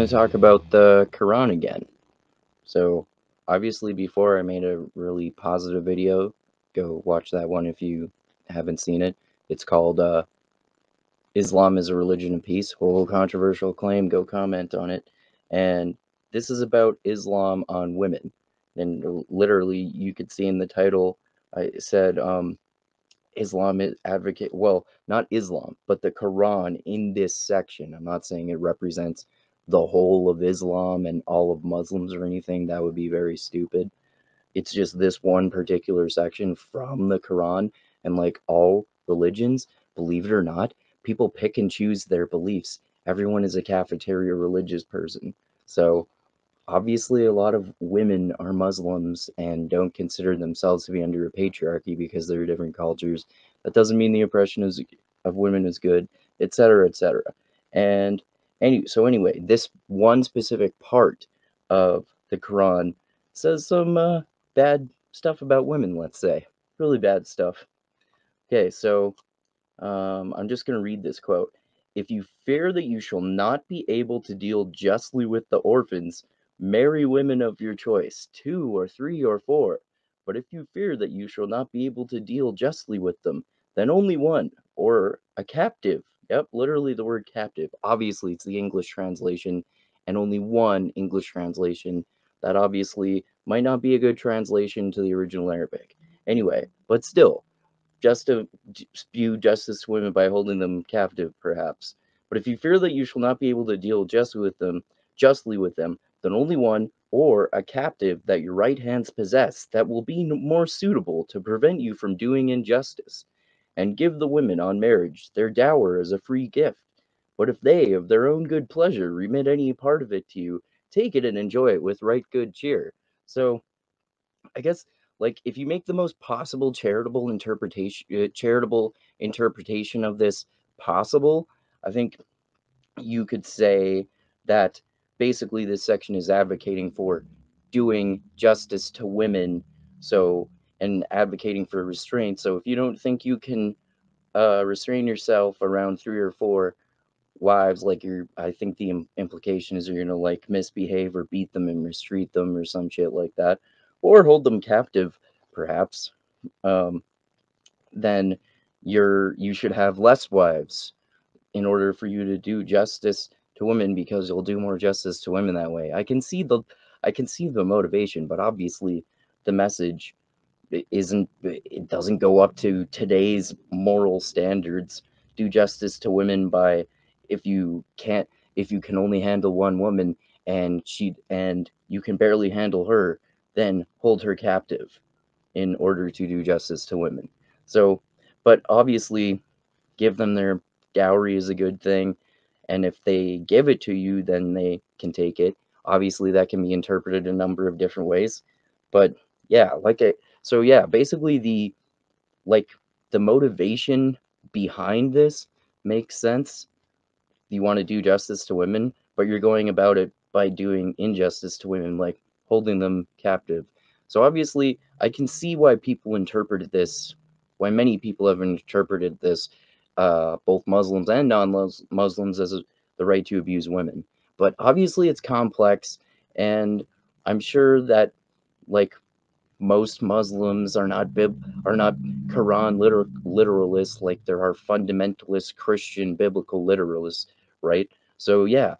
to talk about the Quran again. So, obviously, before I made a really positive video. Go watch that one if you haven't seen it. It's called Islam is a Religion of Peace. Whole controversial claim. Go comment on it. And this is about Islam on women. And literally, you could see in the title, I said, Islam is advocate, well, not Islam, but the Quran in this section. I'm not saying it represents the whole of Islam and all of Muslims or anything. That would be very stupid. It's just this one particular section from the Quran. And like all religions, believe it or not, people pick and choose their beliefs. Everyone is a cafeteria religious person. So obviously, a lot of women are Muslims and don't consider themselves to be under a patriarchy because they're different cultures. That doesn't mean the oppression of women is good, etc., etc. And anyway, this one specific part of the Quran says some bad stuff about women. Let's say really bad stuff. Okay, so I'm just going to read this quote. If you fear that you shall not be able to deal justly with the orphans, marry women of your choice, 2 or 3 or 4. But if you fear that you shall not be able to deal justly with them, then only one, or a captive. Yep, literally the word captive. Obviously, it's the English translation, and only one English translation. That obviously might not be a good translation to the original Arabic. Anyway, but still, just to spew justice to women by holding them captive, perhaps. But if you fear that you shall not be able to deal justly with them, then only one, or a captive that your right hands possess, that will be more suitable to prevent you from doing injustice. And give the women on marriage their dower as a free gift. But if they, of their own good pleasure, remit any part of it to you, take it and enjoy it with right good cheer. So I guess like if you make the most possible charitable interpretation of this possible, I think you could say that basically this section is advocating for doing justice to women, so and advocating for restraint. So if you don't think you can restrain yourself around 3 or 4 wives, like I think the implication is you're gonna like misbehave or beat them and mistreat them or some shit like that, or hold them captive, perhaps. Um, then you should have less wives in order for you to do justice to women because you'll do more justice to women that way. I can see the motivation, but obviously the message it doesn't go up to today's moral standards. Do justice to women by if you can't if you can only handle one woman and you can barely handle her, then hold her captive in order to do justice to women. So, but obviously give them their dowry is a good thing, and if they give it to you, then they can take it. Obviously, that can be interpreted a number of different ways, but yeah, basically like the motivation behind this makes sense. You want to do justice to women, but you're going about it by doing injustice to women, like holding them captive. So obviously, I can see why people interpreted this, why many people have interpreted this, both Muslims and non-Muslims, as the right to abuse women. But obviously, it's complex, and I'm sure that like most Muslims are not Quran literalists like there are fundamentalist Christian biblical literalists, right? So yeah,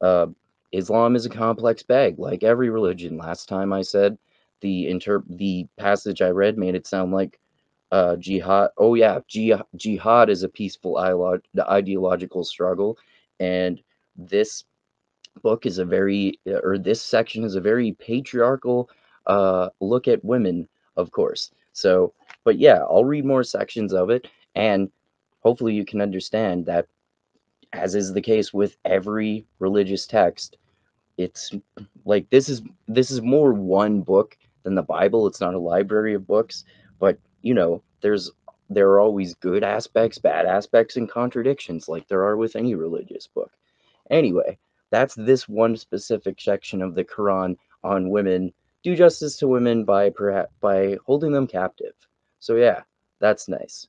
uh, Islam is a complex bag, like every religion. Last time I said the passage I read made it sound like jihad. Oh yeah, jihad is a peaceful ideological struggle, and this book is a very or this section is a very patriarchal look at women, of course. So, but yeah, I'll read more sections of it, and hopefully you can understand that, as is the case with every religious text, it's like this is more one book than the Bible. It's not a library of books, but there are always good aspects, bad aspects, and contradictions, like there are with any religious book. Anyway, that's this one specific section of the Quran on women. Do justice to women by holding them captive. So yeah, that's nice.